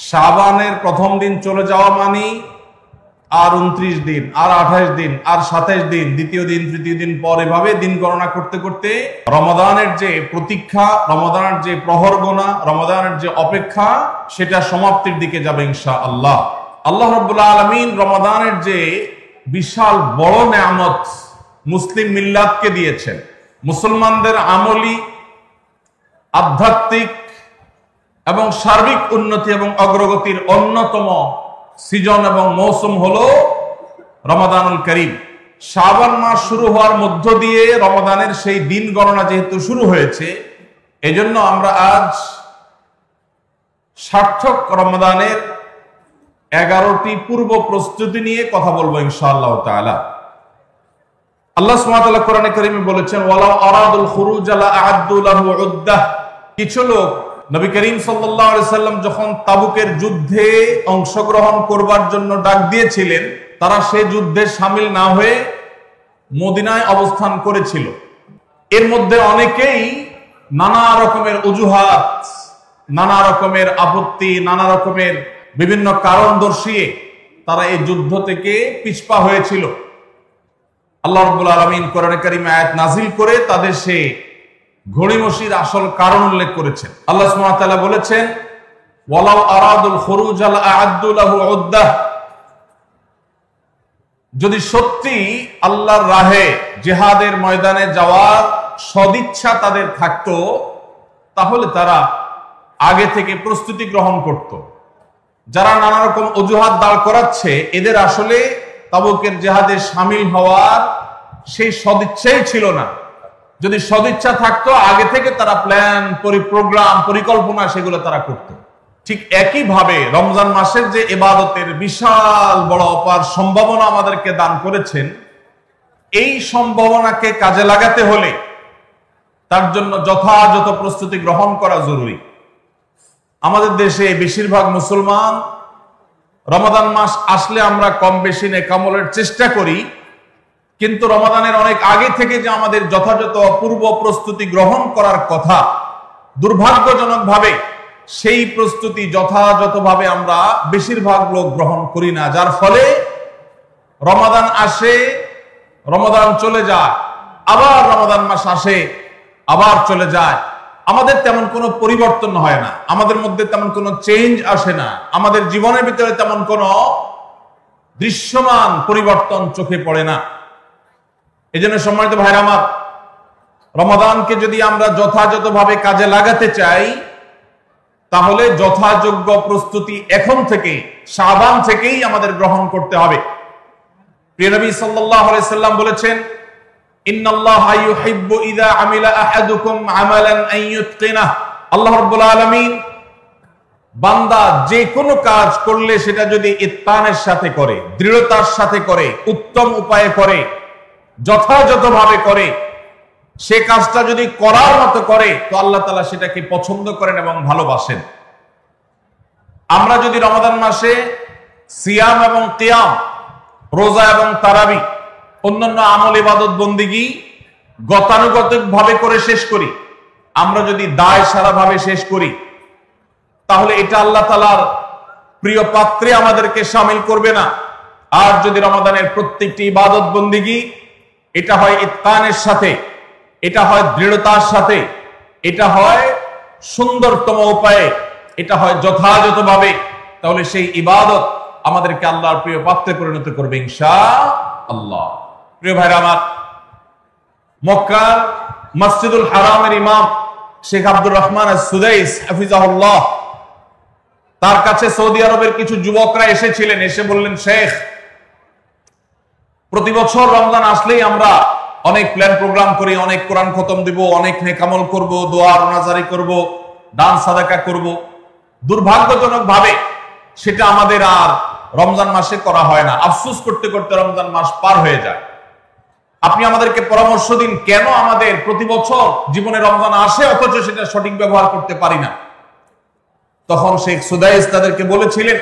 শাবানের প্রথম দিন চলে যাওয়া মানে আর 29 দিন, আর 28 দিন, আর 27 দিন, দ্বিতীয় দিন, তৃতীয় দিন পর, এভাবে দিন গণনা করতে করতে রমাদানের যে প্রতীক্ষা, রমাদানের যে প্রহর গোনা, রমাদানের যে অপেক্ষা, সেটা সমাপ্তির দিকে যাবে ইনশাআল্লাহ। আল্লাহ রাব্বুল আলামিন রমাদানের যে বিশাল বড় নেয়ামত মুসলিম মিল্লাতকে দিয়েছেন, মুসলমানদের আমলি, আধ্যাত্মিক এবং সার্বিক উন্নতি এবং অগ্রগতির অন্যতম সিজন এবং মৌসুম হলো রমাদানুল কারীম। শাবান মাস শুরু হওয়ার মধ্য দিয়ে রমাদানের সেই দিন গণনা যেহেতু শুরু হয়েছে, এজন্য আমরা আজ সার্থক রমাদানের 11টি পূর্ব প্রস্তুতি নিয়ে কথা বলবো ইনশাআল্লাহ তাআলা। আল্লাহ সুবহানাহু ওয়া তাআলা কোরআনে কারীমে বলেছেন, ওয়ালাউ আরাদুল খুরুজ লা আ'আদ্দু লাহু উদ্দাহ। কিছু লোক নবী করিম সাল্লাল্লাহু আলাইহি সাল্লাম যখন তাবুকের যুদ্ধে অংশগ্রহণ করবার জন্য ডাক দিয়েছিলেন, তারা সেই যুদ্ধে শামিল না হয়ে মদিনায় অবস্থান করেছিল। এর মধ্যে অনেকেই নানা রকমের অজুহাত, নানা রকমের আপত্তি, নানা রকমের বিভিন্ন কারণ দর্শিয়ে তারা এই যুদ্ধ থেকে পিছপা হয়েছিল। আল্লাহ রাব্বুল আলামিন কোরআনে কারীমে আয়াত নাযিল করে তাদের সেই ঘড়িমসির আসল কারণ উল্লেখ করেছেন। আল্লাহ সুবহানাহু ওয়া তাআলা বলেছেন, ওয়ালাউ আরাদুল খুরুজ লা আ'আদ্দু লাহু উদ্দাহ। যদি সত্যি আল্লাহর রাহে জিহাদের ময়দানে যাওয়ার সদিচ্ছা তাদের থাকতো, তাহলে তারা আগে থেকে প্রস্তুতি গ্রহণ করত। যারা নানা রকম অজুহাত দাঁড় করাচ্ছে, এদের আসলে তাবুকের জিহাদে শামিল হওয়ার সেই সদিচ্ছাই ছিল না। যদি সদিচ্ছা থাকতো, আগে থেকে তারা প্ল্যান, প্রোগ্রাম, পরিকল্পনা সেগুলো তারা করত। ঠিক একই ভাবে রমজান মাসের যে ইবাদতের বিশাল বড় অপার সম্ভাবনা আমাদেরকে দান করেছেন, এই সম্ভাবনাকে কাজে লাগাতে হলে তার জন্য যথাযথ প্রস্তুতি গ্রহণ করা জরুরি। আমাদের দেশে বেশিরভাগ মুসলমান রমাদান মাস আসলে আমরা কম বেশি নেকামলের চেষ্টা করি, কিন্তু রমাদানের অনেক আগে থেকে যে আমাদের যথাযথ পূর্ব প্রস্তুতি গ্রহণ করার কথা, দুর্ভাগ্যজনকভাবে সেই প্রস্তুতি যথাযথভাবে আমরা বেশিরভাগ লোক গ্রহণ করি না, যার ফলে রমাদান আসে, রমাদান চলে যায়, আবার রমাদান মাস আসে, আবার চলে যায়। আমাদের তেমন কোনো পরিবর্তন হয় না, আমাদের মধ্যে তেমন কোনো চেঞ্জ আসে না, আমাদের জীবনের ভিতরে তেমন কোনো দৃশ্যমান পরিবর্তন চোখে পড়ে না। এজন্য সম্মানিত ভাইরা আমার, রমাদানকে যদি আমরা যথাযথভাবে কাজে লাগাতে চাই, তাহলে যথাযোগ্য প্রস্তুতি এখন থেকে, শাবান থেকেই আমাদের গ্রহণ করতে হবে। প্রিয় নবী সাল্লাল্লাহু আলাইহি সাল্লাম বলেছেন, ইন্নাল্লাহা ইউহিব্বু ইযা আমিলা আহাদুকুম আমালান আন ইউতকিনাহ। আল্লাহ রাব্বুল আলামিন বান্দা যে কোনো কাজ করলে সেটা যদি ইতকানের সাথে করে, দৃঢ়তার সাথে করে, উত্তম উপায়ে করে, যথাযথভাবে করে, সে কাজটা যদি করার মতো করে, তো আল্লাহ তাআলা সেটাকে পছন্দ করেন এবং ভালোবাসেন। আমরা যদি রমাদান মাসে সিয়াম এবং কিয়াম, রোজা এবং তারাবি, অন্যান্য আমল ইবাদত বন্দিগি গতানুগতিক ভাবে করে শেষ করি, আমরা যদি দায় সারা ভাবে শেষ করি, তাহলে এটা আল্লাহ তাআলার প্রিয় পাত্রে আমাদেরকে শামিল করবে না। আর যদি রমাদানের প্রত্যেকটি ইবাদত বন্দিগি এটা হয় ইতকানের সাথে, এটা হয় দৃঢ়তার সাথে, এটা হয় সুন্দরতম উপায়ে, এটা হয় যথাযথভাবে, তাহলে সেই ইবাদত আমাদেরকে আল্লাহর প্রিয় পাত্রে পরিণত করবে ইনশাআল্লাহ। প্রিয় ভাইরা আমার, মক্কার মসজিদুল হারামের ইমাম শেখ আব্দুর রহমান আস-সুদাইস হাফিজাহুল্লাহ, তার কাছে সৌদি আরবের কিছু যুবকরা এসেছিলেন। এসে বললেন, শেখ, প্রতি বছর রমজান আসলেই আমরা অনেক প্ল্যান প্রোগ্রাম করি, অনেক কোরআন খতম দিব, অনেক নেকামল করব, দোয়া রোনাজারি করব, দান সাদাকা করব। দুর্ভাগ্যজনক ভাবে সেটা আমাদের আর রমজান মাসে করা হয় না। আফসোস করতে করতে রমজান মাস পার হয়ে যায়। আপনি আমাদেরকে পরামর্শ দিন, কেন আমাদের প্রতি বছর জীবনে রমজান আসে অথচ সেটা সঠিক ব্যবহার করতে পারি না। তখন শেখ সুদাইস তাদেরকে বলেছিলেন,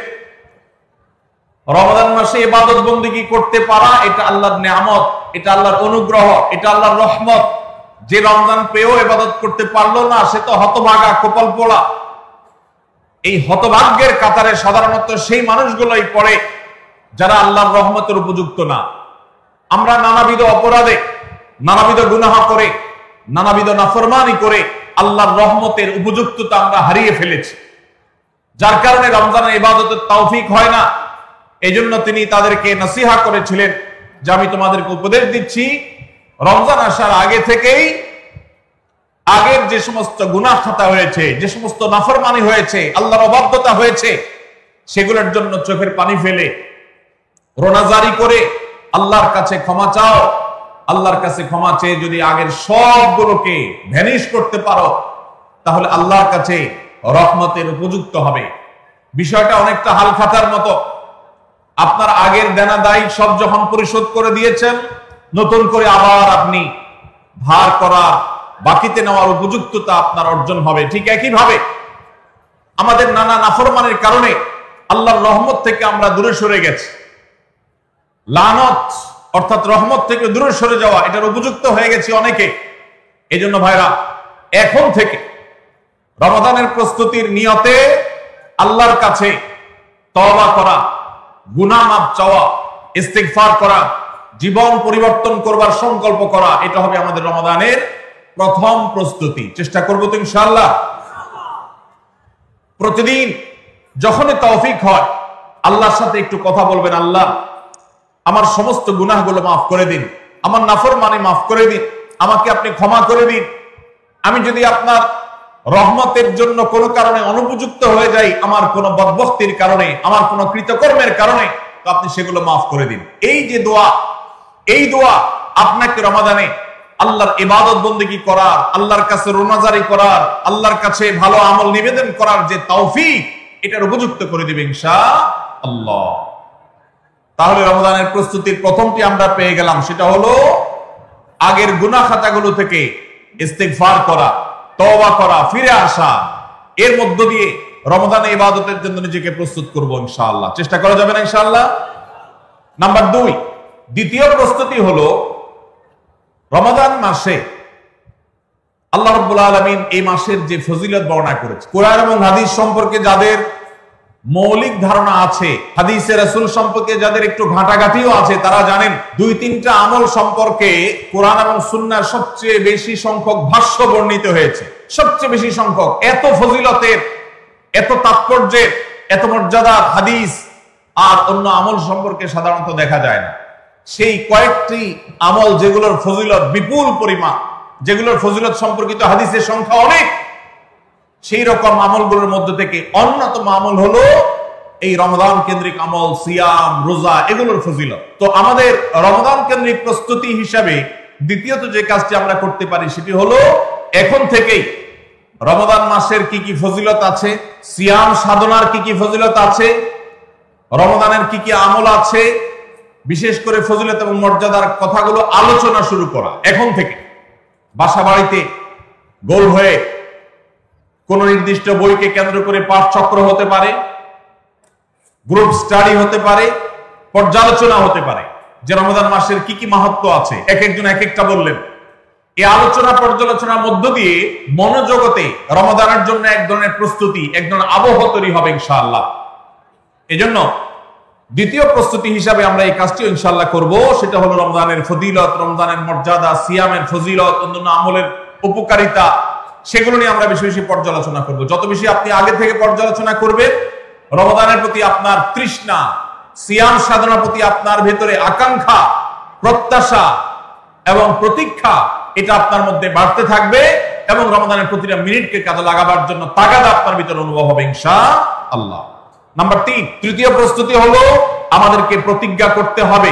রমাদান মাসে ইবাদত বন্দেগী করতে পারা এটা আল্লাহর নিয়ামত, এটা আল্লাহর অনুগ্রহ, এটা আল্লাহর রহমত। যে রমজান পেয়েও ইবাদত করতে পারলো না, সে তো হতভাগা, কপাল পোড়া। এই হতভাগ্যের কাতারে সাধারণত সেই মানুষগুলোই পড়ে যারা আল্লাহর রহমতের উপযুক্ত না। আমরা নানাবিধ অপরাধে, নানাবিধ গুনাহ করে, নানাবিধ নাফরমানি করে আল্লাহর রহমতের উপযুক্ততা আমরা হারিয়ে ফেলেছি, যার কারণে রমজানের ইবাদতের তৌফিক হয় না। এজন্য তিনি তাদেরকে নসিহা করেছিলেন যে আমি তোমাদেরকে উপদেশ দিচ্ছি, রমজান আসার আগে থেকেই আগের যে সমস্ত গুনাহ খাতা হয়েছে, যে সমস্ত নাফরমানি হয়েছে, আল্লাহর অবাধ্যতা হয়েছে, সেগুলোর জন্য চোখের পানি ফেলে রোনাজারি করে আল্লাহর কাছে ক্ষমা চাও। আল্লাহর কাছে ক্ষমা চেয়ে যদি আগের সবগুলোকে ভ্যানিশ করতে পারো, তাহলে আল্লাহর কাছে রহমতের উপযুক্ত হবে। বিষয়টা অনেকটা হালখাতার মতো। আপনার আগের দেনা দায় সব যখন পরিশোধ করে দিয়েছেন, নতুন করে আবার আপনি ধার করা, বাকিতে নেওয়ার উপযুক্ততা আপনার অর্জন হবে। ঠিক একইভাবে আমাদের নানা নাফরমানের কারণে আল্লাহর রহমত থেকে আমরা দূরে সরে গেছি। লানত অর্থাৎ রহমত থেকে দূরে সরে যাওয়া, এটার উপযুক্ত হয়ে গেছে অনেকে। এই জন্য ভাইরা, এখন থেকে রমাদানের প্রস্তুতির নিয়তে আল্লাহর কাছে তওবা করা, গুনাহ মাফ চাওয়া, ইস্তিগফার করা, জীবন পরিবর্তন করবার সংকল্প করা, এটা হবে আমাদের রমাদানের প্রথম প্রস্তুতি। চেষ্টা করবো তো ইনশাআল্লাহ। প্রতিদিন যখনই তৌফিক হয় আল্লাহর সাথে একটু কথা বলবেন, আল্লাহ আমার সমস্ত গুনাহগুলো মাফ করে দিন, আমার নাফরমানি মাফ করে দিন, আমাকে আপনি ক্ষমা করে দিন। আমি যদি আপনার রহমতের জন্য কোনো কারণে অনুপযুক্ত হয়ে যাই, আমার কোনো বদবখতির কারণে, আমার কোনো কৃতকর্মের কারণে, তো আপনি সেগুলো মাফ করে দিন। এই যে দোয়া, এই দোয়া আপনাকে রমাদানে আল্লাহর ইবাদত বন্দেগী করার, আল্লাহর কাছে রোনাজারি করার, আল্লাহর কাছে ভালো আমল নিবেদন করার যে তৌফিক, এটার উপযুক্ত করে দিবে ইনশাআল্লাহ। তাহলে রমজানের প্রস্তুতির প্রথমটি আমরা পেয়ে গেলাম, সেটা হলো আগের গুনাহ খাতাগুলো থেকে ইস্তিগফার করা, তওবা করা, ফিরে আসা। এর মধ্য দিয়ে রমজানে ইবাদতের জন্য নিজেকে প্রস্তুত করব ইনশাআল্লাহ। চেষ্টা করা যাবে না ইনশাআল্লাহ? নাম্বার 2, দ্বিতীয় প্রস্তুতি হলো রমাদান মাসে আল্লাহ রাব্বুল আলামিন এই মাসের যে ফজিলত বর্ণনা করেছে, কোরআন এবং হাদিস সম্পর্কে যাদের মৌলিক ধারণা আছে, হাদিসে রাসূল সম্পর্কে যাদের একটু ঘাটাঘাটিও আছে, তারা জানেন 2-3টা আমল সম্পর্কে কোরআন এবং সুন্নাহর সবচেয়ে বেশি সংখ্যক ভাষ্য বর্ণিত হয়েছে। সবচেয়ে বেশি সংখ্যক, এত ফজিলতের, এত তাৎপর্যের, এত মর্যাদার হাদিস আর অন্য আমল সম্পর্কে সাধারণত দেখা যায় না। সেই কয়েকটি আমল যেগুলোর ফজিলত বিপুল পরিমাণ, যেগুলোর ফজিলত সম্পর্কিত হাদিসের সংখ্যা অনেক, সেই রকম আমলগুলোর মধ্যে থেকে অন্যতম আমল হলো এই রমজান কেন্দ্রিক আমল, সিয়াম, রোজা, এগুলোর ফজিলত। তো আমাদের রমজান কেন্দ্রিক প্রস্তুতি হিসাবে দ্বিতীয়ত যে কাজটি আমরা করতে পারি, সেটি হলো এখন থেকেই রমজান মাসের কি কি ফজিলত আছে, সিয়াম সাধনার কি কি ফজিলত আছে, রমজানের কি কি আমল আছে, বিশেষ করে ফজিলত এবং মর্যাদার কথাগুলো আলোচনা শুরু করা। এখন থেকে বাসা বাড়িতে গোল হয়ে কোন নির্দিষ্ট বইকে কেন্দ্র করে পাঠ চক্র হতে পারে, গ্রুপ স্টাডি হতে পারে, পর্যালোচনা হতে পারে যে রমজান মাসের কি কি মাহাত্ম্য আছে, এক একজন এক একটা বললেন। এই আলোচনা পর্যালোচনার মধ্য দিয়ে মনোজগতে রমজানের জন্য এক ধরনের প্রস্তুতি, এক ধরনের আবহ তৈরি হবে ইনশাআল্লাহ। এজন্য দ্বিতীয় প্রস্তুতি হিসাবে আমরা এই কাজটি ইনশাআল্লাহ করব, সেটা হলো রমজানের ফজিলত, রমজানের মর্যাদা, সিয়ামের ফজিলত, অন্যান্য আমলের উপকারিতা, সেগুলো নিয়ে আমরা বেশি বেশি পর্যালোচনা করব। যত বেশি আপনি আগে থেকে পর্যালোচনা করবেন, রমজানের প্রতি আপনার তৃষ্ণা, সিয়াম সাধনার প্রতি আপনার ভেতরে আকাঙ্ক্ষা, প্রত্যাশা এবং প্রতীক্ষা, এটা আপনার মধ্যে বাড়তে থাকবে এবং রমজানের প্রতিটা মিনিটকে কাজে লাগাবার জন্য তাগাদা আপনার ভিতরে অনুভব হবে ইনশাআল্লাহ। নাম্বার 3, তৃতীয় প্রস্তুতি হলো আমাদেরকে প্রতিজ্ঞা করতে হবে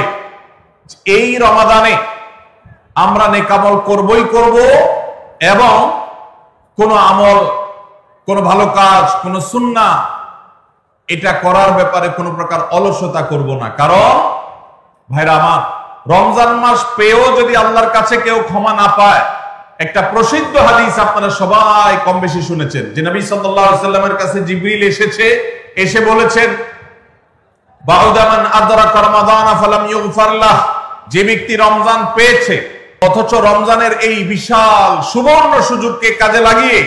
এই রমাদানে আমরা নেক আমল করবই করব এবং কোন আমল, কোন ভালো কাজ, কোন সুন্নাহ, এটা করার ব্যাপারে কোন প্রকার অলসতা করব না। কারণ ভাইরা আমার, রমজান মাস পেয়েও যদি আল্লাহর কাছে কেউ ক্ষমা না পায়, একটা প্রসিদ্ধ হাদিস আপনারা সবাই কম বেশি শুনেছেন যে নবী সাল্লাল্লাহু আলাইহি ওয়াসাল্লামের কাছে জিবরিল এসে বলেছেন, বাউদামান আদরাকা রমাদানা ফালাম ইগফার লাহ, যে ব্যক্তি রমজান পেয়েছে অথচ রমজানের এই বিশাল সুবর্ণ সুযোগকে কাজে লাগিয়ে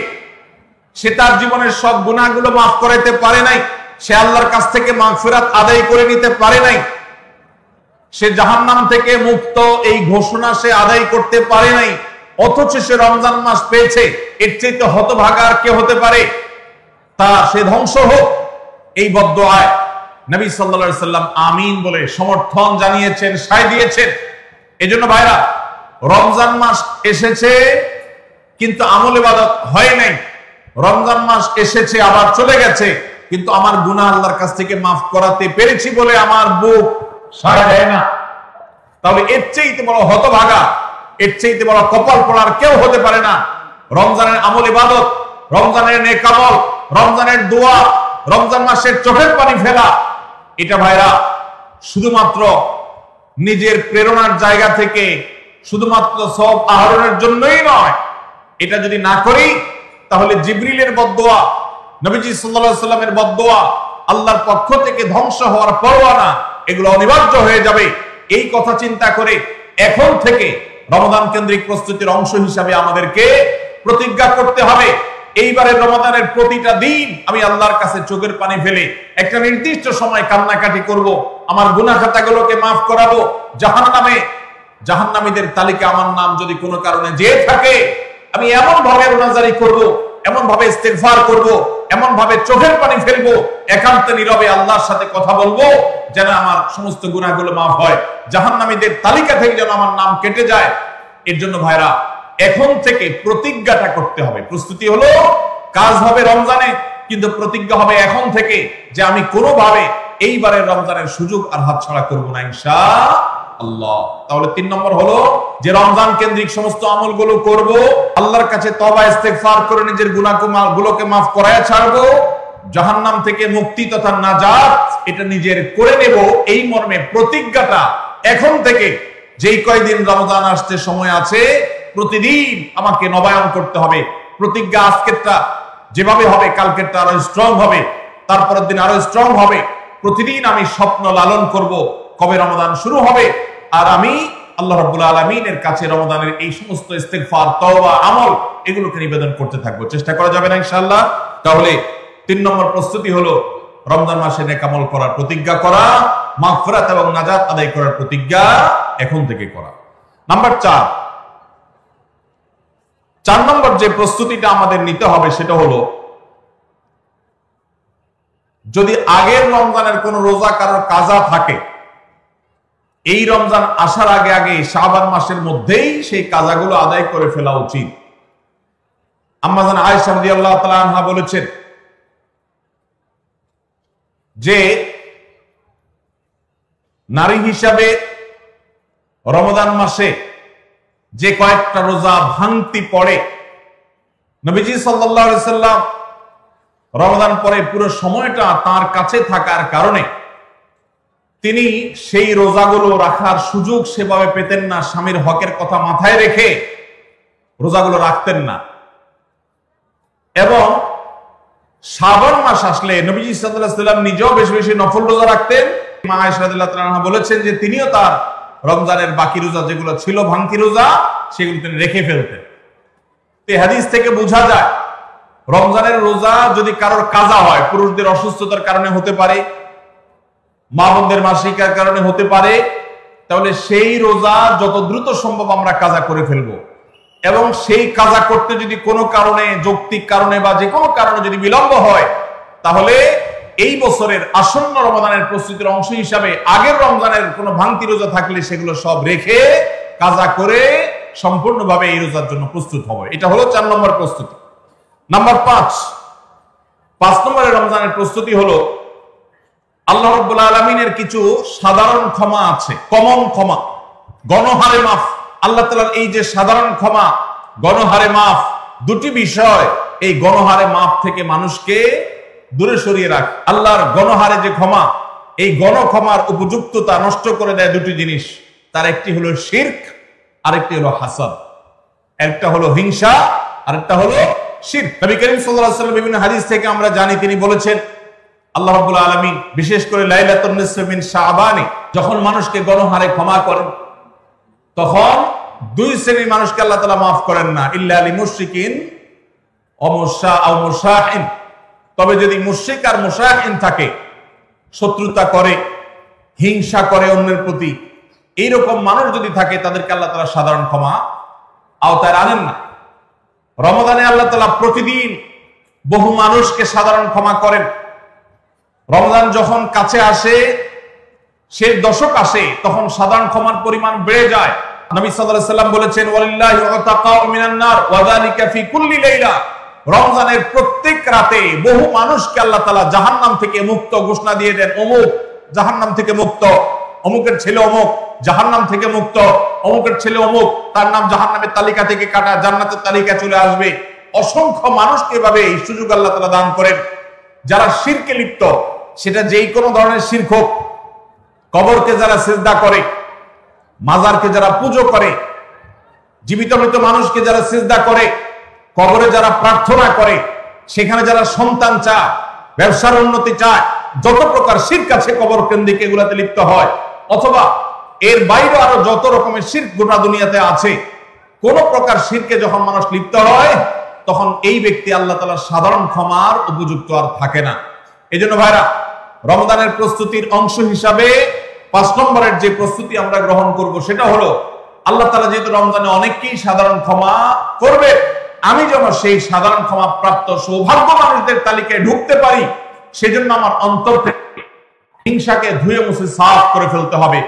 সে তার জীবনের সব গুনাহগুলো মাফ করাইতে পারে নাই, সে আল্লাহর কাছ থেকে মাগফিরাত আদায় করে নিতে পারে নাই, সে জাহান্নাম থেকে মুক্ত এই ঘোষণা সে আদায় করতে পারে নাই, অথচ সে রমজান মাস পেয়েছে। এর চাইতে হতভাগা আর কে হতে পারে? সে ধ্বংস হোক, এই বদদুআয় নবী সাল্লাল্লাহু আলাইহি সাল্লাম আমিন বলে সমর্থন জানিয়েছেন, সায় দিয়েছেন। এজন্য ভাইরা, রমজান মাস এসেছে কিন্তু আমল ইবাদত হয় নাই, রমজান মাস এসেছে আবার চলে গেছে, কিন্তু আমার গুনাহ আল্লাহর কাছ থেকে মাফ করাতে পেরেছি বলে আমার বুক সাড়া দেয় না। তাহলে এর চাইতে বড় হতভাগা, এর চাইতে বড় কপাল পড়ার কেউ হতে পারে না। রমজানের আমল ইবাদত, রমজানের নেক আমল, রমজানের দোয়া, রমজান মাসের চোখের পানি ফেলা, এটা ভাইরা শুধুমাত্র নিজের প্রেরণার জায়গা থেকে শুধুমাত্র সওয়াব আহরণের জন্যই নয়। এটা যদি না করি তাহলে জিবরিলের বদদুয়া, নবীজি সাল্লাল্লাহু আলাইহি সাল্লামের বদদুয়া, আল্লাহর পক্ষ থেকে ধ্বংস হওয়ার পরোয়ানা, এগুলো অনিবার্য হয়ে যাবে। এই কথা চিন্তা করে এখন থেকে রমজান কেন্দ্রিক প্রস্তুতির অংশ হিসাবে আমাদেরকে প্রতিজ্ঞা করতে হবে, এইবারের রমাদানের প্রতিটা দিন আমি আল্লাহর কাছে চোখের পানি ফেলে একটা নির্দিষ্ট সময় কান্নাকাটি করব, আমার গুনাহ খাতাগুলোকে মাফ করাবো, জাহান্নামীদের তালিকা আমার নাম যদি কোনো কারণে যেয়ে থাকে, আমি এমন ভাবে রোনাজারি করব, এমন ভাবে ইস্তেগফার করব, এমন ভাবে চোখের পানি ফেলবো, একান্তে নীরবে আল্লাহর সাথে কথা বলবো, যেন আমার সমস্ত গুনাহগুলো মাফ হয়, জাহান্নামীদের তালিকা থেকে যেন আমার নাম কেটে যায়। এর জন্য ভাইরা এখন থেকে প্রতিজ্ঞাটা করতে হবে। প্রস্তুতি হলো, কাজ হবে রমজানে, কিন্তু প্রতিজ্ঞা হবে এখন থেকে যে আমি কোনোভাবে এইবারের রমজানের সুযোগ আর হাতছাড়া করব না ইনশাআল্লাহ। তাহলে 3 নম্বর হলো যে রমজান কেন্দ্রিক সমস্ত আমলগুলো করব, আল্লাহর কাছে তওবা ইস্তেগফার করে নিজের গুনাহগুলোকে মাফ করায়া ছাড়বো, জাহান্নাম থেকে মুক্তি তথা নাজাত এটা নিজের করে নেব, এই মর্মে প্রতিজ্ঞাটা এখন থেকে যেই কয়দিন রমজান আসতে সময় আছে প্রতিদিন আমাকে নবায়ন করতে হবে। প্রতিজ্ঞা আজকেরটা যেভাবে হবে কালকেরটা আরো স্ট্রং হবে, তারপরের দিন আরো স্ট্রং হবে। প্রতিদিন আমি স্বপ্ন লালন করব কবে রমজান শুরু হবে, আর আমি আল্লাহ রাব্বুল আলামিনের কাছে রমজানের এই সমস্ত ইস্তেগফার, তওবা, আমল এগুলোকে নিবেদন করতে থাকবো। চেষ্টা করা যাবে না ইনশাআল্লাহ? তাহলে 3 নম্বর প্রস্তুতি হলো রমজান মাসে নেক আমল করার প্রতিজ্ঞা করা, মাগফিরাত এবং নাজাত আদায় করার প্রতিজ্ঞা এখন থেকে করা। নাম্বার 4 নম্বর যে প্রস্তুতিটা আমাদের নিতে হবে সেটা হলো, যদি আগের রমজানের কোন রোজা কারোর কাজা থাকে, এই রমজান আসার আগে শাবান মাসের মধ্যেই সেই কাজাগুলো আদায় করে ফেলা উচিত। আম্মা জান আয়েশা রাদিয়াল্লাহু তাআলা আনহা বলেছেন যে নারী হিসাবে রমজান মাসে যে কয়েকটা রোজা ভাঙতি পড়ে, নবীজি সাল্লাল্লাহু আলাইহি সাল্লাম রমজান পরে পুরো সময়টা তার কাছে থাকার কারণে তিনি সেই রোজাগুলো রাখার সুযোগ সেভাবে পেতেন না। স্বামীর হকের কথা মাথায় রেখে রোজাগুলো রাখতেন না, এবং শাবান মাস আসলে নবীজি সাল্লাল্লাহু আলাইহি সাল্লাম নিজেও বেশি বেশি নফল রোজা রাখতেন। মা আয়েশা রাদিয়াল্লাহু তাআলা আনহা বলেছেন যে তিনিও তার রমজানের বাকি রোজা যেগুলো ছিল ভাঙতি রোজা, সেগুলো তিনি রেখে ফেলতেন। এই হাদিস থেকে বোঝা যায় রমজানের রোজা যদি কারোর কাজা হয়, পুরুষদের অসুস্থতার কারণে হতে পারে, মা বোনদের মাসিকার কারণে হতে পারে, তাহলে সেই রোজা যত দ্রুত সম্ভব আমরা কাজা করে ফেলবো। এবং সেই কাজা করতে যদি কোনো কারণে, যৌক্তিক কারণে বা যে কোনো কারণে যদি বিলম্ব হয়, তাহলে এই বছরের আসন্ন রমজানের প্রস্তুতির অংশ হিসাবে আগের রমজানের কোনো ভাঙতি রোজা থাকলে সেগুলো সব রেখে কাজা করে সম্পূর্ণভাবে এই রোজার জন্য প্রস্তুত হবে। এটা হলো 4 নম্বর প্রস্তুতি। নাম্বার 5 নম্বরের রমজানের প্রস্তুতি হলো, আল্লাহ রাব্বুল আলামিনের কিছু সাধারণ ক্ষমা আছে, কমন ক্ষমা, গণহারে মাফ। আল্লাহ তাআলার এই যে সাধারণ ক্ষমা, গণহারে মাফ, দুটি বিষয় এই গণহারে মাফ থেকে মানুষকে দূরে সরিয়ে রাখ। আল্লাহর গণহারে যে ক্ষমা, এই গণক্ষমার উপযুক্ততা নষ্ট করে দেয় দুটি জিনিস। তার একটি হলো শিরক, আরেকটি হলো হাসাদ। একটা হলো হিংসা, আরেকটা হলো শিরক। নবী করিম সাল্লাল্লাহু আলাইহি ওয়াসাল্লাম বিভিন্ন হাদিস থেকে আমরা জানি, তিনি বলেছেন আল্লাহ রাব্বুল আলামিন বিশেষ করে লাইলাতুন নিসফি মিন শাবানে যখন মানুষকে গণহারে ক্ষমা করেন, তখন 2 শ্রেণীর মানুষকে আল্লাহ তাআলা মাফ করেন না, ইল্লা লিল মুশরিকিন তবে যদি মুশরিক আর মুশাহিন থাকে, শত্রুতা করে, হিংসা করে অন্যের প্রতি, এইরকম মানুষ যদি থাকে, তাদেরকে আল্লাহ তাআলা সাধারণ ক্ষমা আওতায় আনেন না। রমজানে আল্লাহ তাআলা প্রতিদিন বহু মানুষকে সাধারণ ক্ষমা করেন। রমজান যখন কাছে আসে, সে দশক আসে, তখন সাধারণ ক্ষমার পরিমাণ বেড়ে যায়। নবী সাল্লাল্লাহু আলাইহি ওয়াসাল্লাম বলেছেন, ওয়ালিল্লাহি উতাকাউ মিনান নার ওয়া যালিকা ফি কুল্লি লাইলা। রমজানের প্রত্যেক রাতে বহু মানুষকে আল্লাহ তাআলা জাহান্নাম থেকে মুক্ত ঘোষণা দিয়ে দেন। অমুক জাহান্নাম থেকে মুক্ত, অমুকের ছেলে অমুক জাহান্নাম থেকে মুক্ত, অমুকের ছেলে অমুক, তার নাম জাহান্নামের তালিকা থেকে কাটা, জান্নাতের তালিকা চলে আসবে। অসংখ্য মানুষকে এভাবে এই সুযোগ আল্লাহ তাআলা দান করেন। যারা শিরকে লিপ্ত, সেটা যেই কোনো ধরনের শিরক হোক, কবরকে যারা সিজদা করে, মাজারকে যারা পুজো করে, জীবিত মৃত মানুষকে যারা সিজদা করে, কবরে যারা প্রার্থনা করে, সেখানে যারা সন্তান চায়, ব্যবসার উন্নতি চায়, যত প্রকার শিরক আছে কবর কেন্দ্রিক এগুলাতে লিপ্ত হয়, অথবা এর বাইরে আরো যত রকমের শিরক গোটা দুনিয়াতে আছে, কোন প্রকার শিরকে যখন মানুষ লিপ্ত হয়, তখন এই ব্যক্তি আল্লাহ তাআলার সাধারণ ক্ষমার উপযুক্ত আর থাকে না। এজন্য ভাইরা, রমজানের প্রস্তুতির অংশ হিসাবে 5 নম্বরের যে প্রস্তুতি আমরা গ্রহণ করব, সেটা হলো আল্লাহ তাআলা যেহেতু রমজানে অনেককেই সাধারণ ক্ষমা করবে, আমি যেন সেই সাধারণ ক্ষমা প্রাপ্ত সৌভাগ্য মানুষদের তালিকায় ঢুকতে পারি, সেজন্য আমার অন্তর থেকে হিংসাকে ধুয়ে মুছে সাফ করে ফেলতে হবে।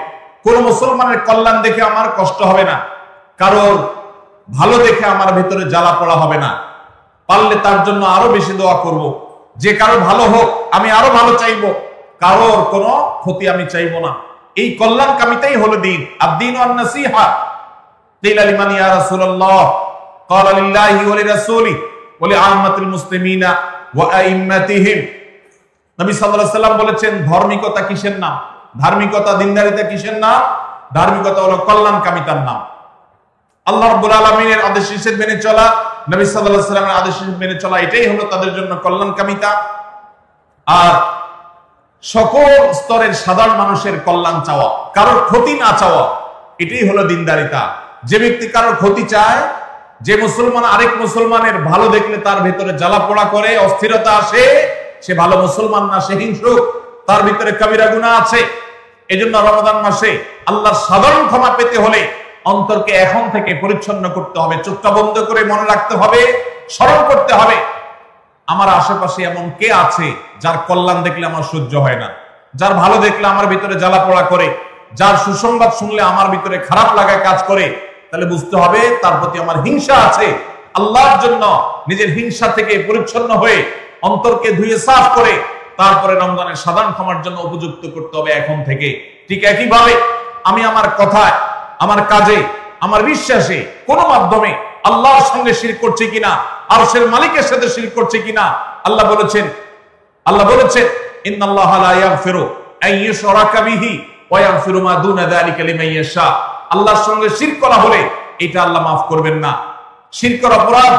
কোন মুসলমানের কল্যাণ দেখে আমার কষ্ট হবে না, কারোর ভালো দেখে আমার ভিতরে জ্বালা পড়া হবে না। পারলে তার জন্য আরো বেশি দোয়া করব, যে কারো ভালো হোক আমি আরো ভালো চাইবো, কারোর কোনো ক্ষতি আমি চাইবো না। এই কল্যাণকামিতাই হলো দিন। আদ-দীন ওয়ান-নাসীহা। কিলা লিমান ইয়া রাসূলুল্লাহ? ক্বালা লিল্লাহি ওয়া লিরাসূলিহি ওয়া লিআম্মাতিল মুসলিমিনা ওয়া আইম্মাতিহিম। নবী সাল্লাল্লাহু আলাইহি ওয়াসাল্লাম বলেছেন, ধার্মিকতা কিসের নাম? ধার্মিকতা, দিনদারিতা কিসের নাম? ধার্মিকতা হলো কল্যাণকামিতার নাম। আল্লাহ রাব্বুল আলামিনের আদেশ নিষেধ মেনে চলা, নবী সাল্লাল্লাহু আলাইহি ওয়াসাল্লামের আদেশ নিষেধ মেনে চলা, এটাই হলো তাদের জন্য কল্যাণকামিতা। আর সকল স্তরের সাধারণ মানুষের কল্যাণ চাওয়া, কারোর ক্ষতি না চাওয়া, এটাই হলো দিনদারিতা। যে ব্যক্তি কারোর ক্ষতি চায়, যে মুসলমান আরেক মুসলমানের ভালো দেখলে তার ভিতরে জ্বালা পোড়া করে, অস্থিরতা আসে, সে ভালো মুসলমান না, সে হিংসুক, তার ভিতরে কবিরা গুনাহ আছে। এজন্য রমাদান মাসে আল্লাহর সাধারণ ক্ষমা পেতে হলে অন্তরকে এখন থেকে পরিচ্ছন্ন করতে হবে, চোখটা বন্ধ করে মনে রাখতে হবে, স্মরণ করতে হবে, আমার আশেপাশে এমন কে আছে যার কল্যাণ দেখলে আমার সহ্য হয় না, যার ভালো দেখলে আমার ভিতরে জ্বালা পোড়া করে, যার সুসংবাদ শুনলে আমার ভিতরে খারাপ লাগা কাজ করে, তাহলে বুঝতে হবে তার প্রতি আমার হিংসা আছে। আল্লাহর জন্য নিজের হিংসা থেকে পরিচ্ছন্ন হয়ে অন্তরকে ধুয়ে সাফ করে তারপরে রমজানের সাধারণ ক্ষমার জন্য উপযুক্ত করতে হবে এখন থেকে। ঠিক একইভাবে আমি আমার কথায়, আমার কাজে, আমার বিশ্বাসে কোন মাধ্যমে আল্লাহর সঙ্গে শিরক করছি কিনা, আরশের মালিকের সাথে শিরক করছি কিনা, আল্লাহ বলেছেন ইন্নাল্লাহা লা ইয়াগফিরু আন ইউশরাকা বিহি ওয়া ইয়াগফিরু মা দুনা যালিকা লিমান ইয়াশা। আল্লাহর সঙ্গে শিরক করা হলে এটা আল্লাহ মাফ করবেন না। শিরকের অপরাধ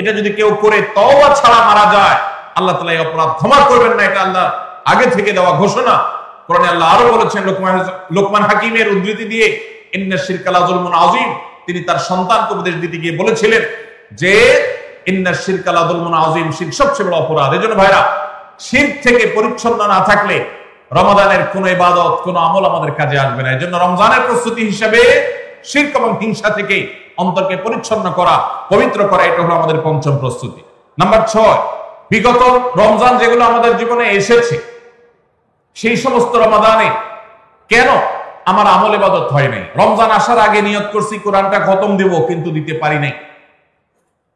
এটা যদি কেউ করে তওবা ছাড়া মারা যায়, আল্লাহ তাআলা এই অপরাধ ক্ষমা করবেন না, এটা আল্লাহ আগে থেকে দেওয়া ঘোষণা। কোরআনে আল্লাহ আরো বলেছেন, লোকমান হাকিমের উদ্ধৃতি দিয়ে, ইন্নাশ শিরকা লা যুলমুন আযীম, তিনি তার সন্তানকে উপদেশ দিতে গিয়ে বলেছিলেন যে ইন্নাশ শিরকা লা যুলমুন আযীম, শিরক সবচেয়ে বড় অপরাধ। এজন্য ভাইরা, শিরক থেকে পরিচ্ছন্ন না থাকলে রমাদানের কোন ইবাদত, কোন আমল আমাদের কাজে আসবে না। এজন্য রমজানের প্রস্তুতি হিসেবে শিরক এবং হিংসা থেকে অন্তরকে পরিচ্ছন্ন করা, পবিত্র করা, এটা হলো আমাদের পঞ্চম প্রস্তুতি। নাম্বার 6, বিগত রমজান যেগুলো আমাদের জীবনে এসেছে, সেই সমস্ত রমাদানে কেন আমার আমল ইবাদত হয় নাই? রমজান আসার আগে নিয়ত করছি কোরআনটা খতম দেব, কিন্তু দিতে পারি নাই।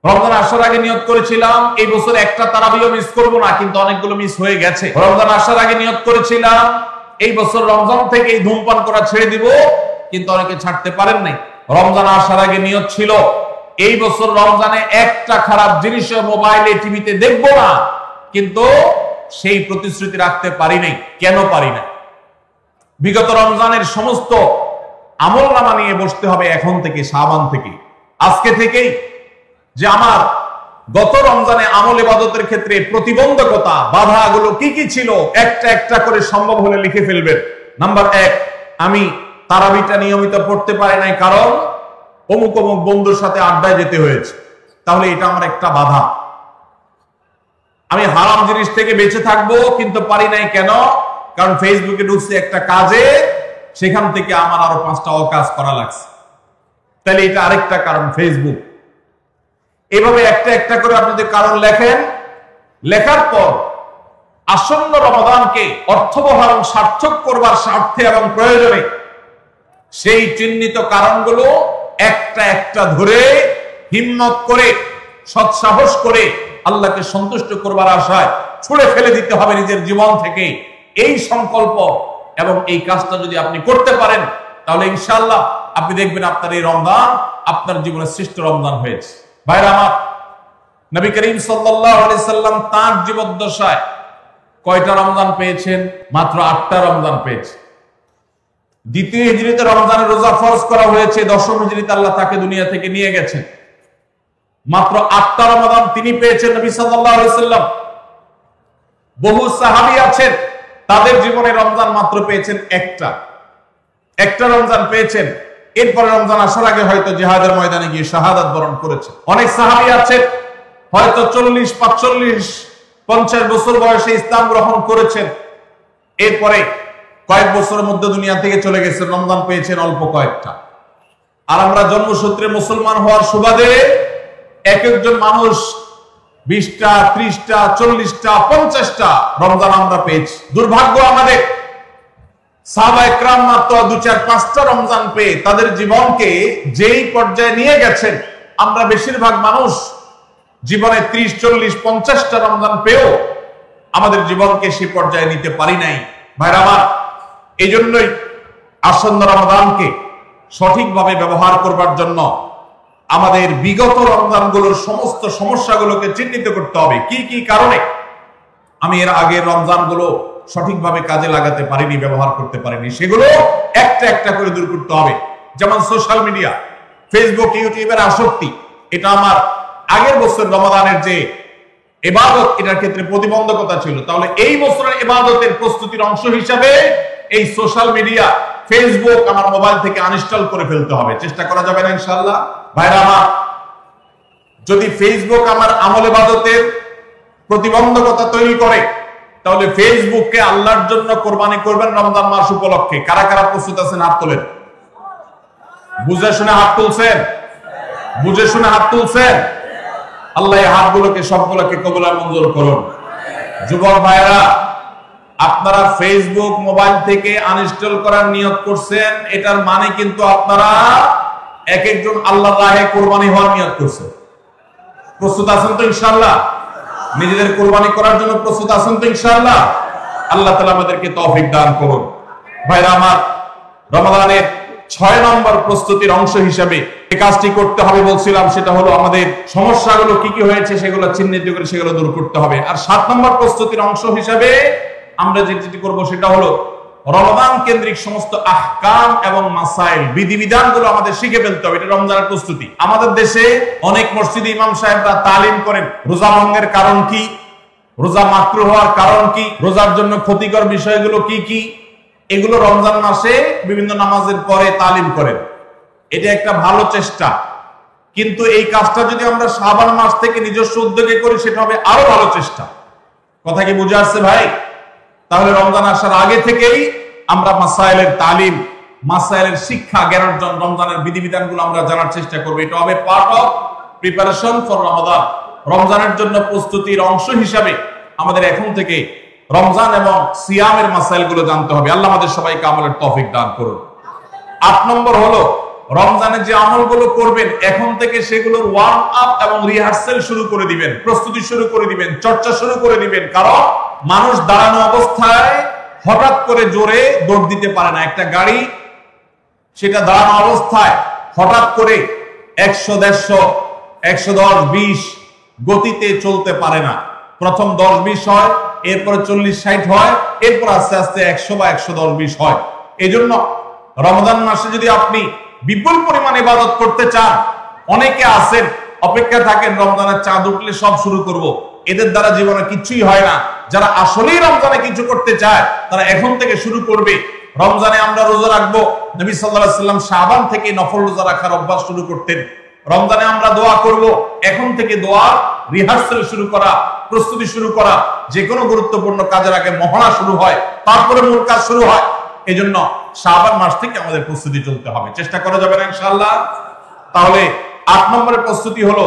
রমজান আসার আগে নিয়ত করেছিলাম এই বছর একটা তারাবিও মিস করব না, কিন্তু অনেকগুলো মিস হয়ে গেছে। রমজান আসার আগে নিয়ত করেছিলাম এই বছর রমজান থেকে ধূমপান করা ছেড়ে দিব, কিন্তু অনেকে ছাড়তে পারেন নাই। রমজান আসার আগে নিয়ত ছিল এই বছর রমজানে একটা খারাপ জিনিস মোবাইলে, টিভিতে দেখবো না, কিন্তু সেই প্রতিশ্রুতি রাখতে পারি নাই। কেন পারি না? বিগত রমজানের সমস্ত আমলনামা নিয়ে বসতে হবে এখন থেকে, শাবান থেকে, আজকে থেকেই, যে আমার গত রমজানে আমল ইবাদতের ক্ষেত্রে প্রতিবন্ধকতা, বাধাগুলো কি কি ছিল, একটা একটা করে সম্ভব হলে লিখে ফেলবেন। নাম্বার 1, আমি তারাবিটা নিয়মিত পড়তে পারি নাই, কারণ অমুক অমুক বন্ধুর সাথে আড্ডায় যেতে হয়েছে, তাহলে এটা আমার একটা বাধা। আমি হারাম জিনিস থেকে বেঁচে থাকবো, কিন্তু পারি নাই কেন? কারণ ফেসবুকে ঢুকছে একটা কাজে, সেখান থেকে আমার আরো 5টা অকাজ করা লাগছে। তাহলে এটা আরেকটা কারণ, ফেসবুক। এভাবে একটা একটা করে আপনি যদি কারণ লেখেন, লেখার পর আসন্ন রমাদানকে অর্থবহ এবং সার্থক করবার স্বার্থে এবং প্রয়োজনে সেই চিহ্নিত কারণগুলো একটা একটা ধরে হিম্মত করে সৎসাহস করে আল্লাহকে সন্তুষ্ট করবার আশায় ছুঁড়ে ফেলে দিতে হবে নিজের জীবন থেকে। এই সংকল্প এবং এই কাজটা যদি আপনি করতে পারেন, তাহলে ইনশাআল্লাহ আপনি দেখবেন আপনার এই রমজান আপনার জীবনের শ্রেষ্ঠ রমজান হয়েছে। ভাইরা আমার, নবী করিম সাল্লাল্লাহু আলাইহি সাল্লাম তার জীবদ্দশায় কয়টা রমজান পেয়েছেন? মাত্র 8টা রমজান পেয়েছেন। দ্বিতীয় হিজরিতে রমজানের রোজা ফরজ করা হয়েছে, দশম হিজরিতে আল্লাহ তাকে দুনিয়া থেকে নিয়ে গেছেন। মাত্র 8টা রমজান তিনি পেয়েছেন নবী সাল্লাল্লাহু আলাইহি সাল্লাম। বহু সাহাবী আছেন তাদের জীবনে রমজান মাত্র পেয়েছেন একটা রমজান পেয়েছেন। এরপরে রমজান আসার আগে হয়তো জিহাদের ময়দানে গিয়ে শাহাদাত বরণ করেছে। অনেক সাহাবী আছেন হয়তো 40, 45, 50 বছর বয়সে ইসলাম গ্রহণ করেছেন, এরপরে কয়েক বছরের মধ্যে দুনিয়া থেকে চলে গেছেন, রমজান পেয়েছেন অল্প কয়েকটা। আর আমরা জন্মসূত্রে মুসলমান হওয়ার সুবাদে এক একজন মানুষ 20টা, 30টা, 40টা, 50টা রমজান আমরা পেয়েছি। দুর্ভাগ্য আমাদের, সাহাবায়ে কেরাম মাত্র 2, 4, 5টা রমজান পেয়ে তাদের জীবনকে যেই পর্যায়ে নিয়ে গেছেন, আমরা বেশিরভাগ মানুষ জীবনে 30, 40, 50টা রমজান পেয়েও আমাদের জীবনকে সেই পর্যায়ে নিতে পারি নাই। ভাইরা আমার, এই জন্যই আসন্ন রমজানকে সঠিকভাবে ব্যবহার করবার জন্য আমাদের বিগত রমজানগুলোর সমস্ত সমস্যাগুলোকে চিহ্নিত করতে হবে। কি কি কারণে আমি এর আগের রমজানগুলো সঠিকভাবে কাজে লাগাতে পারিনি, ব্যবহার করতে পারিনি, সেগুলো একটা একটা করে দূর করতে হবে। যেমন সোশ্যাল মিডিয়া, ফেসবুক, ইউটিউবের আসক্তি, এটা আমার আগের বছর রমাদানের যে ইবাদত, এটার ক্ষেত্রে প্রতিবন্ধকতা ছিল। তাহলে এই বছরের ইবাদতের প্রস্তুতির অংশ হিসাবে এই সোশ্যাল মিডিয়া, ফেসবুক আমার মোবাইল থেকে আনইনস্টল করে ফেলতে হবে। চেষ্টা করা যাবে না ইনশাআল্লাহ? ভাইরা আমার, যদি ফেসবুক আমার আমল ইবাদতের প্রতিবন্ধকতা তৈরি করে, তাহলে ফেসবুককে আল্লাহর জন্য কোরবানি করবেন রমজান মাস উপলক্ষে। কারা কারা প্রস্তুত আছেন? হাত তোলেন। বুঝে শুনে হাত তুলছেন? বুঝে শুনে হাত তুলছেন? আল্লাহ এই হাতগুলোকে সবগুলোকে কবুল আর মঞ্জুর করুন। যুবক ভাইরা, আপনারা ফেসবুক মোবাইল থেকে আনইনস্টল করার নিয়ত করছেন, এটার মানে কিন্তু আপনারা এক একজন আল্লাহর রাহে কোরবানি হওয়ার নিয়ত করছেন। প্রস্তুত আছেন তো ইনশাআল্লাহ? নিজেদের কোরবানি করার জন্য প্রস্তুত আছেন তো ইনশাআল্লাহ? আল্লাহ তাআলা আমাদেরকে তৌফিক দান করুন। ভাইরা আমার, রমাদানের 6 নম্বর প্রস্তুতির অংশ হিসেবে এই কাজটি করতে হবে বলছিলাম, সেটা হলো আমাদের সমস্যাগুলো কি কি হয়েছে সেগুলো চিহ্নিত করে সেগুলো দূর করতে হবে। আর 7 নম্বর প্রস্তুতির অংশ হিসেবে আমরা যেটি করব সেটা হলো রমাদান কেন্দ্রিক সমস্ত আহকাম এবং মাসাইল, বিধিবিধানগুলো আমাদের শিখে ফেলতে হবে। এটা রমজানের প্রস্তুতি। আমাদের দেশে অনেক মসজিদে ইমাম সাহেবরা তালিম করেন রোজা ভঙ্গের কারণ কি, রোজা মাকরুহ হওয়ার কারণ কি, রোজার জন্য ক্ষতিকর বিষয়গুলো কি কি, এগুলো রমজান মাসে বিভিন্ন নামাজের পরে তালিম করেন। এটা একটা ভালো চেষ্টা, কিন্তু এই কাজটা যদি আমরা শাবান মাস থেকে নিজস্ব উদ্যোগে করি, সেটা হবে আরো ভালো চেষ্টা। কথা কি বুঝে আসছে ভাই? তাহলে রমজান আসার আগে থেকেই আমরা মাসাইলের তালিম, মাসাইলের শিক্ষা জ্ঞান অর্জন, রমজানের বিধিবিধানগুলো আমরা জানার চেষ্টা করব। এটা হবে পার্ট অফ প্রিপারেশন ফর রমাদান। রমজানের জন্য প্রস্তুতির অংশ হিসাবে আমাদের এখন থেকে রমজান এবং সিয়ামের মাসাইলগুলো জানতে হবে। আল্লাহ আমাদের সবাইকে আমলের তৌফিক দান করুন। 8 নম্বর হলো রমজানে যে আমলগুলো করবেন এখন থেকে সেগুলোর ওয়ার্ম আপ এবং রিহার্সাল শুরু করে দিবেন, প্রস্তুতি শুরু করে দিবেন, চর্চা শুরু করে দিবেন। কারণ মানুষ দাঁড়ানো অবস্থায় হঠাৎ করে জোরে দৌড় দিতে পারে না। একটা গাড়ি সেটা দাঁড়ানো অবস্থায় হঠাৎ করে 100, 150, 110, 20 গতিতে চলতে পারে না। প্রথম 10, 20 হয়, এরপরে 40, 60 হয়, এরপর আস্তে আস্তে 100 বা 110, 20 হয়। এই জন্য রমজান মাসে যদি আপনি বিপুল পরিমাণ ইবাদত করতে চান, অনেকে আছেন অপেক্ষা থাকেন রমজানের চাঁদ উঠলে সব শুরু করব, এদের দ্বারা জীবনে কিছুই হয় না। যারা আসলেই রমজানে কিছু করতে চায় তারা এখন থেকে শুরু করবে। রমজানে আমরা রোজা রাখবো, নবী সাল্লাল্লাহু আলাইহি ওয়াসাল্লাম শাবান থেকে নফল রোজা রাখার অভ্যাস শুরু করতেন। রমজানে আমরা দোয়া করব, এখন থেকে দোয়া রিহার্সাল শুরু করা, প্রস্তুতি শুরু করা। যে কোনো গুরুত্বপূর্ণ কাজের আগে মহড়া শুরু হয়, তারপরে মূল কাজ শুরু হয়। এই জন্য শাবান মাস থেকে আমাদের প্রস্তুতি চলতে হবে, চেষ্টা করা যাবে না ইনশাআল্লাহ। তাহলে 8 নম্বরের প্রস্তুতি হলো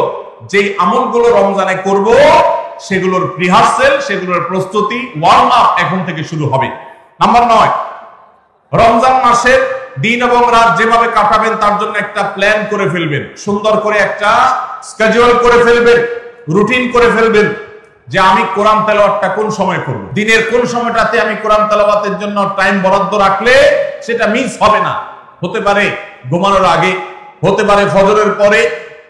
যে আমলগুলো রমজানে করব সেগুলোর রিহার্সাল, সেগুলোর প্রস্তুতি, ওয়ার্ম আপ এখন থেকে শুরু হবে। নাম্বার 9, রমজান মাসের দিন এবং রাত যেভাবে কাটাবেন তার জন্য একটা প্ল্যান করে ফেলবেন, সুন্দর করে একটা স্কেডিউল করে ফেলবেন, রুটিন করে ফেলবেন যে আমি কোরআন তেলাওয়াতটা কোন সময় করব, দিনের কোন সময়টাতে আমি কোরআন তেলাওয়াতের জন্য টাইম বরাদ্দ রাখলে সেটা মিস হবে না। হতে পারে ঘুমানোর আগে, হতে পারে ফজরের পরে,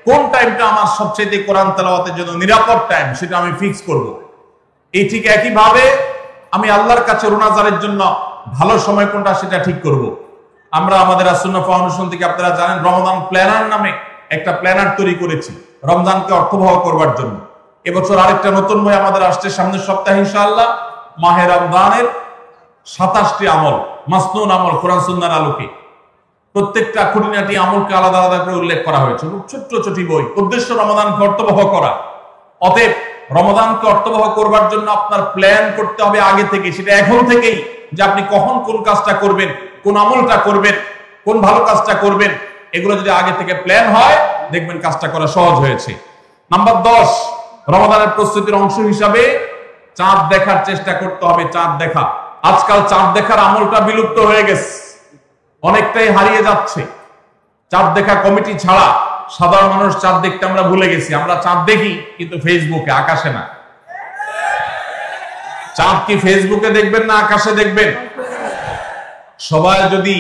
কোন টাইমটা আমার সবচেয়ে কোরআন তেলাওয়াতের জন্য নিরাপদ টাইম সেটা আমি ফিক্স করব। এই ঠিক একই ভাবে আমি আল্লাহর কাছে রোনাজারের জন্য ভালো সময় কোনটা সেটা ঠিক করব। আমরা আমাদের আসুন্নাহ ফাউন্ডেশন থেকে আপনারা জানেন রমাদান প্ল্যানার নামে একটা প্ল্যানার তৈরি করেছি রমজানকে অর্থবহ করবার জন্য। এবছর আরেকটা নতুন বই আমাদের আসছে সামনের সপ্তাহে ইনশাআল্লাহ, মাহে রমজানের 27টি আমল, মাসনুন আমল কোরআন সুন্নাহর আলোকে। প্রত্যেকটা খুঁটিনাটি আমলকে আলাদা আলাদা করে উল্লেখ করা হয়েছে, ছোট্ট ছোট বই। উদ্দেশ্য রমাদানকে অর্থবহ করা। অতএব রমাদানকে অর্থবহ করবার জন্য আপনার প্ল্যান করতে হবে আগে থেকে, সেটা এখন থেকেই, যে আপনি কখন কোন কাজটা করবেন, কোন আমলটা করবেন, কোন ভালো কাজটা করবেন। এগুলো যদি আগে থেকে প্ল্যান হয় দেখবেন কাজটা করা সহজ হয়েছে। নাম্বার 10, রমাদানের প্রস্তুতির অংশ হিসাবে চাঁদ দেখার চেষ্টা করতে হবে। চাঁদ দেখা, আজকাল চাঁদ দেখার আমলটা বিলুপ্ত হয়ে গেছে, অনেকটাই হারিয়ে যাচ্ছে। চাঁদ দেখা কমিটি ছাড়া সাধারণ মানুষ চাঁদ দেখতে আমরা ভুলে গেছি। আমরা চাঁদ দেখি কিন্তু ফেসবুকে, আকাশে না। চাঁদ কি ফেসবুকে দেখবেন না আকাশে দেখবেন? সবাই যদি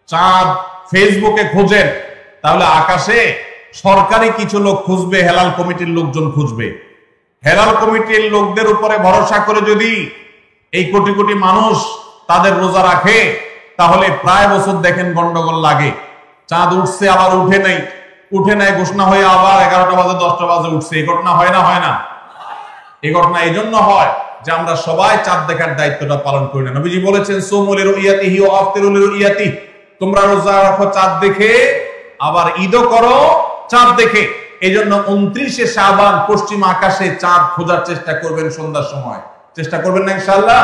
চাঁদ ফেসবুকে খোঁজেন তাহলে আকাশে সরকারি কিছু লোক খুঁজবে, হেলাল কমিটির লোকজন খুঁজবে। হেলাল কমিটির লোকদের উপরে ভরসা করে যদি এই কোটি কোটি মানুষ তাদের রোজা রাখে তাহলে প্রায় বছর দেখেন গন্ডগোল লাগে। চাঁদ উঠছে আবার উঠে নেই, উঠে নেয় ঘোষণা হয়ে আবার 11টা বাজে 10টা বাজে উঠছে। এই ঘটনা হয় না? হয় না? এই ঘটনা এই জন্য হয় যে আমরা সবাই চাঁদ দেখার দায়িত্বটা পালন করি না। নবীজি বলেছেন সুমু লিরুইয়াতিহি ওয়া আফতিরু লিরুইয়াতিহি, তোমরা রোজা রাখো চাঁদ দেখে, আবার ঈদও করো চাঁদ দেখে। এই জন্য 29শে শাবান পশ্চিম আকাশে চাঁদ খোঁজার চেষ্টা করবেন সন্ধ্যার সময়। চেষ্টা করবেন না ইনশাআল্লাহ?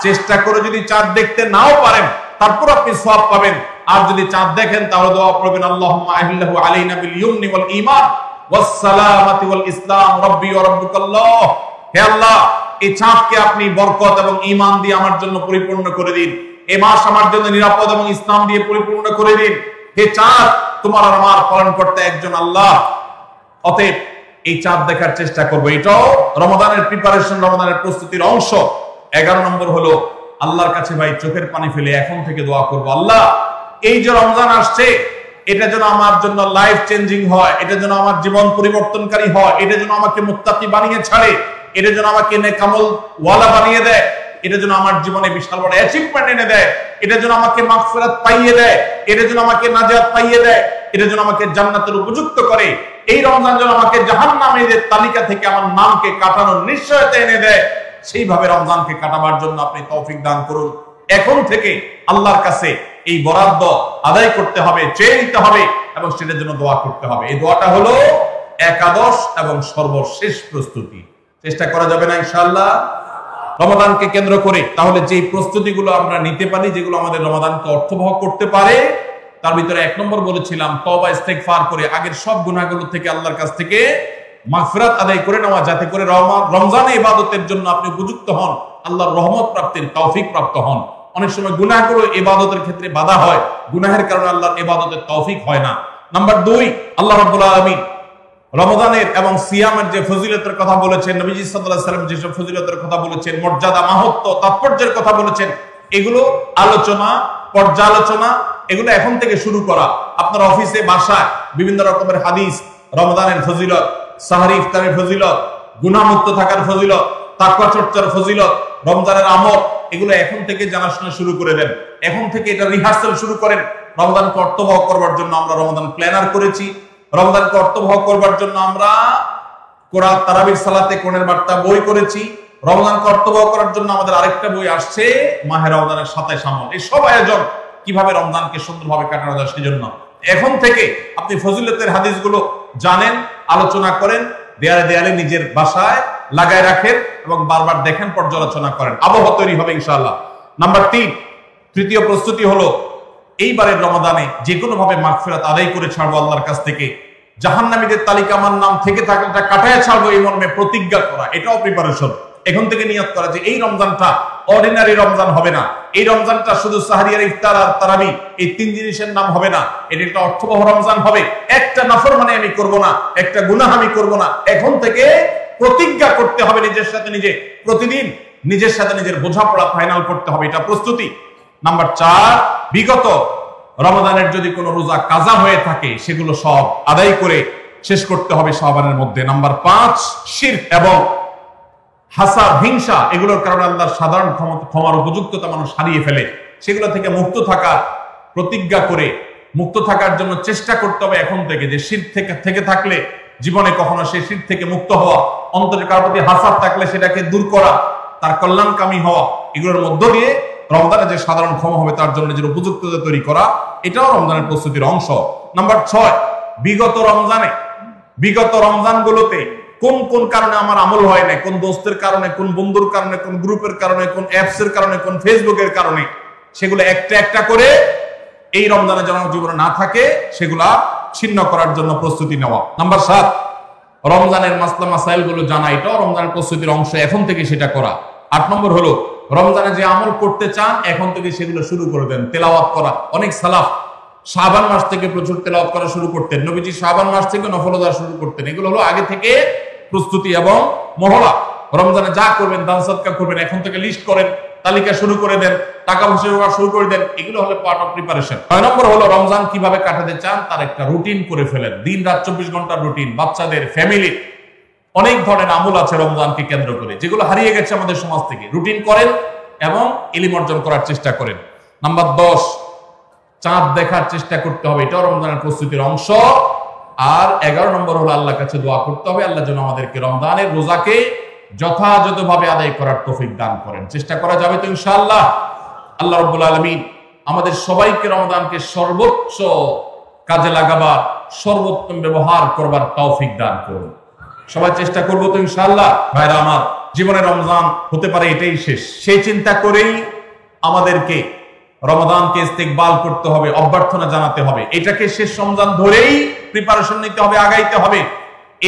চেষ্টা করে যদি চাঁদ দেখতে নাও পারেন তারপর আপনি সওয়াব পাবেন। আর যদি চাঁদ দেখেন তাহলে দোয়া করবেন আল্লাহুম্মা আহিল্লাহু আলাইনা বিল ইয়ুমনি ওয়াল ঈমান ওয়াস সালামাতি ওয়াল ইসলাম রাব্বি ওয়া রাব্বুকাল্লাহ। হে আল্লাহ, এই চাঁদকে আপনি বরকত এবং ঈমান দিয়ে আমার জন্য পরিপূর্ণ করে দিন। এই মাস আমার জন্য নিরাপদ এবং ইসলাম দিয়ে পরিপূর্ণ করে দিন। হে চাঁদ, তোমার আর আমার পালন করতে একজন আল্লাহ। অতএব এই চাঁদ দেখার চেষ্টা করবো। এটাও রমাদানের প্রিপারেশন, রমাদানের প্রস্তুতির অংশ। 11 নম্বর হলো আল্লাহর কাছে ভাই চোখের পানি ফেলে এখন থেকে দোয়া করবো, আল্লাহ এই যে রমজান আসছে এটা যেন আমার জন্য লাইফ চেঞ্জিং হয়, এটা যেন আমার জীবন পরিবর্তনকারী হয়, এটা যেন আমাকে মুত্তাকি বানিয়ে ছাড়ে, এটা যেন আমাকে নেকামল ওয়ালা বানিয়ে দেয়, এটা যেন আমার জীবনে বিশাল বড় অ্যাচিভমেন্ট এনে দেয়, এটা যেন আমাকে মাগফিরাত পাইয়ে দেয়, এটা যেন আমাকে নাজাত পাইয়ে দেয়, এটা যেন আমাকে জান্নাতের উপযুক্ত করে। এই রমজান যেন আমাকে জাহান্নামীদের তালিকা থেকে আমার নামকে কাটানোর নিশ্চয়তা এনে দেয়। সেইভাবে রমজানকে কাটাবার জন্য আপনি তৌফিক দান করুন। এখন থেকে আল্লাহর কাছে এই বরাদ্দ আদায় করতে হবে, চেয়ে নিতে হবে এবং সেটার জন্য দোয়া করতে হবে। এই দোয়াটা হলো একাদশ এবং সর্বশেষ প্রস্তুতি। চেষ্টা করা যাবে না ইনশাআল্লাহ রমাদানকে কেন্দ্র করে? তাহলে যে প্রস্তুতিগুলো আমরা নিতে পারি, যেগুলো আমাদের রমাদানকে অর্থবহ করতে পারে, তার ভিতরে 1 নম্বর বলেছিলাম তওবা ইস্তেগফার করে আগের সব গুনাহগুলো থেকে আল্লাহর কাছ থেকে মাগফিরাত আদায় করে নেওয়া, যাতে করে রমজানে ইবাদতের জন্য আপনি উপযুক্ত হন, আল্লাহর রহমত প্রাপ্তির তৌফিক প্রাপ্ত হন। অনেক সময় গুনাহগুলো ইবাদতের ক্ষেত্রে বাধা হয়, গুনাহের কারণে আল্লাহর ইবাদতের তৌফিক হয় না। নাম্বার 2, আল্লাহ রাব্বুল আলামিন রমাদানের এবং সিয়ামের যে ফজিলতের কথা বলেছেন, নবীজি সাল্লাল্লাহু আলাইহি ওয়াসাল্লাম যেসব ফজিলতের কথা বলেছেন, মর্যাদা, মাহাত্ম্য, তাৎপর্যের কথা বলেছেন, এগুলো আলোচনা, পর্যালোচনা এগুলো এখন থেকে শুরু করা। আপনার অফিসে, বাসায় বিভিন্ন রকমের হাদিস, রমাদানের ফজিলত, সাহরি ইফতারের ফজিলত, গুনাহমুক্ত থাকার ফজিলত, তাকওয়া চর্চার ফজিলত, রমজানের আমল, এগুলো এখন থেকে জানাশোনা শুরু করে দেন। এখন থেকে এটা রিহার্সাল শুরু করেন। রমজানকে অর্থবহ করবার জন্য আমরা রমাদান প্ল্যানার করেছি। রমজানকে অর্থবহ করবার জন্য আমরা কোরআন তারাবির সালাতে কোরআনের বার্তা বই করেছি। রমজানকে অর্থবহ করার জন্য আমাদের আরেকটা বই আসছে, মাহে রমজানের 27 আমল। এই সব আয়োজন কিভাবে রমজানকে সুন্দরভাবে কাটানো যায় সেজন্য এখন থেকে আপনি ফজিলতের হাদিসগুলো জানেন, আলোচনা করেন, দেয়ালে দেয়ালে নিজের বাসায় লাগায় রাখেন এবং বারবার দেখেন, পর্যালোচনা করেন, আবহাওয়া তৈরি হবে ইনশাআল্লাহ। নাম্বার 3, তৃতীয় প্রস্তুতি হলো এইবারের রমাদানে যে কোনো ভাবে মাগফিরাত আদায় করে ছাড়বো আল্লাহর কাছ থেকে। জাহান্নামীদের তালিকা আমার নাম থেকে থাকলে এটা কাটায় ছাড়বো এই মর্মে প্রতিজ্ঞা করা, এটাও প্রিপারেশন। এখন থেকে নিয়ত করা যে এই রমজানটা অর্ডিনারি রমজান হবে না, এই রমজানটা শুধু সাহরি আর ইফতার আর তারাবি এই 3 জিনিসের নাম হবে না, এটা একটা অর্থবহ রমজান হবে। একটা নাফরমানি আমি করব না, একটা গুনাহ আমি করব না। এখন থেকে প্রতিজ্ঞা করতে হবে নিজের সাথে নিজে, প্রতিদিন নিজের সাথে নিজের বোঝাপড়া ফাইনাল করতে হবে, এটা প্রস্তুতি। নাম্বার 4, বিগত রমজানের যদি কোনো রোজা কাজা হয়ে থাকে সেগুলো সব আদায় করে শেষ করতে হবে শাবানের মধ্যে। নাম্বার 5, শিরক এবং হাসাদ, হিংসা, এগুলোর কারণে আল্লাহর সাধারণ ক্ষমার উপযুক্ততা মানুষ হারিয়ে ফেলে, সেগুলো থেকে মুক্ত থাকার প্রতিজ্ঞা করে মুক্ত থাকার জন্য চেষ্টা করতে হবে এখন থেকে, যে শিরক থেকে থাকলে জীবনে কখনো সেই শিরক থেকে মুক্ত হওয়া, অন্তরে কারোর প্রতি হাসাদ থাকলে সেটাকে দূর করা, তার কল্যাণকামী হওয়া, এগুলোর মধ্য দিয়ে রমজানে যে সাধারণ ক্ষমা হবে তার জন্য নিজের উপযুক্ততা তৈরি করা, এটাও রমজানের প্রস্তুতির অংশ। নাম্বার 6, বিগত রমজানগুলোতে কোন কোন কারণে আমার আমল হয় না, কোন দোস্তের কারণে, কোন বন্ধুর কারণে, কোন গ্রুপের কারণে, কোন অ্যাপসের কারণে, কোন ফেসবুকের কারণে, সেগুলো একটা একটা করে এই রমজানে যেন জীবনে না থাকে সেগুলা ছিন্ন করার জন্য প্রস্তুতি নেওয়া। নাম্বার 7, রমজানের মাসলা মাসাইল গুলো জানা, এটাও রমজানের প্রস্তুতির অংশ, এখন থেকে সেটা করা। 8 নম্বর হলো রমজানে যে আমল করতে চান এখন থেকে সেগুলো শুরু করে দেন, তেলাওয়াত করা। অনেক সালাফ শাবান মাস থেকে প্রচুর তেলাওয়াত করা শুরু করতেন, নবীজি শাবান মাস থেকে নফল রোজা শুরু করতেন। এগুলো হলো আগে থেকে প্রস্তুতি এবং মহড়া। রমজানে যা করবেন, দান সদকা করবেন, এখন থেকে লিস্ট করেন, তালিকা শুরু করে দেন, টাকা পয়সা শুরু করে দেন, এগুলো হলো পার্ট অফ প্রিপারেশন। 9 নম্বর হলো রমজান কিভাবে কাটাতে চান তার একটা রুটিন করে ফেলেন, দিন রাত 24 ঘন্টার রুটিন। বাচ্চাদের, ফ্যামিলি, অনেক ধরনের আমল আছে রমজানকে কেন্দ্র করে যেগুলো হারিয়ে গেছে আমাদের সমাজ থেকে। রুটিন করেন এবং ইলম অর্জন করার চেষ্টা করেন। নাম্বার 10, চাঁদ দেখার চেষ্টা করতে হবে, এটাও রমজানের প্রস্তুতির অংশ। আর 11 নম্বর হলো আল্লাহর কাছে দোয়া করতে হবে আল্লাহ যেন আমাদেরকে রমজানের রোজাকে যথাযথভাবে আদায় করার তৌফিক দান করেন। চেষ্টা করা যাবে তো ইনশাআল্লাহ। আল্লাহ রাব্বুল আলামিন আমাদের সবাইকে রমজানকে সর্বোচ্চ কাজে লাগাবার, সর্বোত্তম ব্যবহার করবার তৌফিক দান করুন। সবাই চেষ্টা করবো তো ইনশাআল্লাহ। ভাইরা আমার, জীবনে রমজান হতে পারে এটাই শেষ, সেই চিন্তা করেই আমাদেরকে রমাদানকে ইস্তেকবাল করতে হবে, অভ্যর্থনা জানাতে হবে। এটাকে শেষ রমজান ধরেই প্রিপারেশন নিতে হবে, আগাইতে হবে।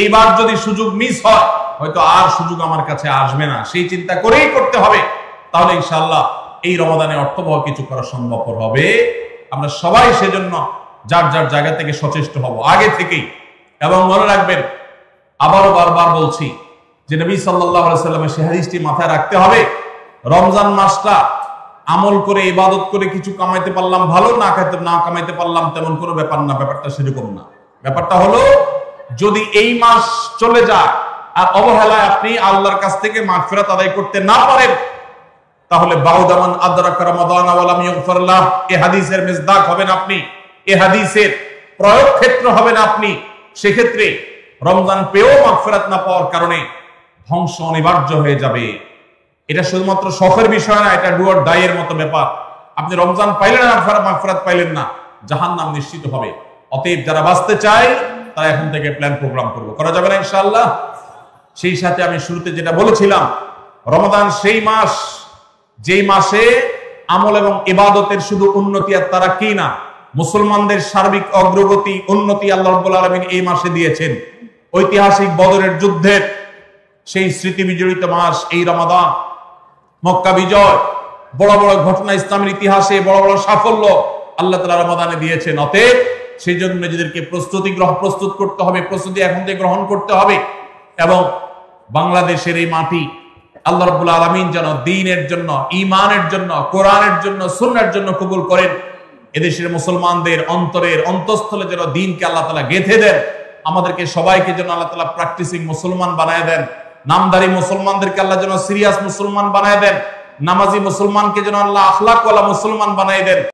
এইবার যদি সুযোগ মিস হয় হয়তো আর সুযোগ আমার কাছে আসবে না, সেই চিন্তা করেই করতে হবে। তাহলে ইনশাআল্লাহ এই রমাদানে অর্থবহ কিছু করা সম্ভবপর হবে। আমরা সবাই সেজন্য যার যার জায়গা থেকে সচেষ্ট হব আগে থেকেই। এবং মনে রাখবেন, আবারও বারবার বলছি যে নবী সাল্লাল্লাহু আলাইহি ওয়াসাল্লামের সেই হাদিসটি মাথায় রাখতে হবে, রমজান মাসটা আমল করে, ইবাদত করে কিছু কামাইতে পারলাম ভালো, না কামাইতে পারলাম তেমন কোনো ব্যাপার না। ব্যাপারটা সেরকম না। ব্যাপারটা হলো যদি এই মাস চলে যায় আর অবহেলায় আপনি আল্লাহর কাছ থেকে মাগফিরাত আদায় করতে না পারেন, তাহলে বাউদামান আদরাকা রমাদান ওয়া লাম ইগফার লাহ, এই হাদিসের মিসদাক হবেন আপনি, এই হাদিসের প্রয়োগ ক্ষেত্র হবেন আপনি। সেক্ষেত্রে রমজান পেয়েও মাগফিরাত না পাওয়ার কারণে ধ্বংস অনিবার্য হয়ে যাবে। এটা শুধুমাত্র শখের বিষয় না, এটা ডু অর ডাই এর মতো ব্যাপার। আপনি রমজান পাইলেন না, মাগফিরাত পাইলেন না, জাহান্নাম নিশ্চিত হবে। অতএব যারা বাঁচতে চায় তারা এখন থেকে প্ল্যান প্রোগ্রাম করবে, করা যাবে না ইনশাআল্লাহ। সেই সাথে আমি শুরুতে যেটা বলেছিলাম, রমাদান সেই মাস যেই মাসে আমল এবং ইবাদতের শুধু উন্নতি আর তারাক্কি না, মুসলমানদের সার্বিক অগ্রগতি, উন্নতি আল্লাহ রাব্বুল আলামিন এই মাসে দিয়েছেন। ঐতিহাসিক বদরের যুদ্ধের সেই স্মৃতি বিজড়িত মাস এই রমাদান, মক্কা বিজয়, বড় বড় ঘটনা ইসলামের ইতিহাসে, বড় বড় সাফল্য আল্লাহ তাআলা রমাদানে দিয়েছেন। অতএব সেই জন্য নিজেদেরকে প্রস্তুত করতে হবে, প্রস্তুতি এখন থেকে গ্রহণ করতে হবে। এবং বাংলাদেশের এই মাটি আল্লাহ রাব্বুল আলামিন যেন দ্বীনের জন্য, ঈমানের জন্য, কোরআনের জন্য, সুন্নাহর জন্য কবুল করেন। এদেশের মুসলমানদের অন্তরের অন্তঃস্থলে যেন দ্বীনকে আল্লাহ তাআলা গেঁথে দেন। আমাদেরকে সবাইকে যেন আল্লাহ তাআলা প্র্যাকটিসিং মুসলমান বানায় দেন। নামদারি মুসলমানদেরকে আল্লাহ যেন সিরিয়াস মুসলমান বানায় দেন। নামাজি মুসলমানকে যেন আল্লাহ আখলাকওয়ালা মুসলমান বানায় দেন।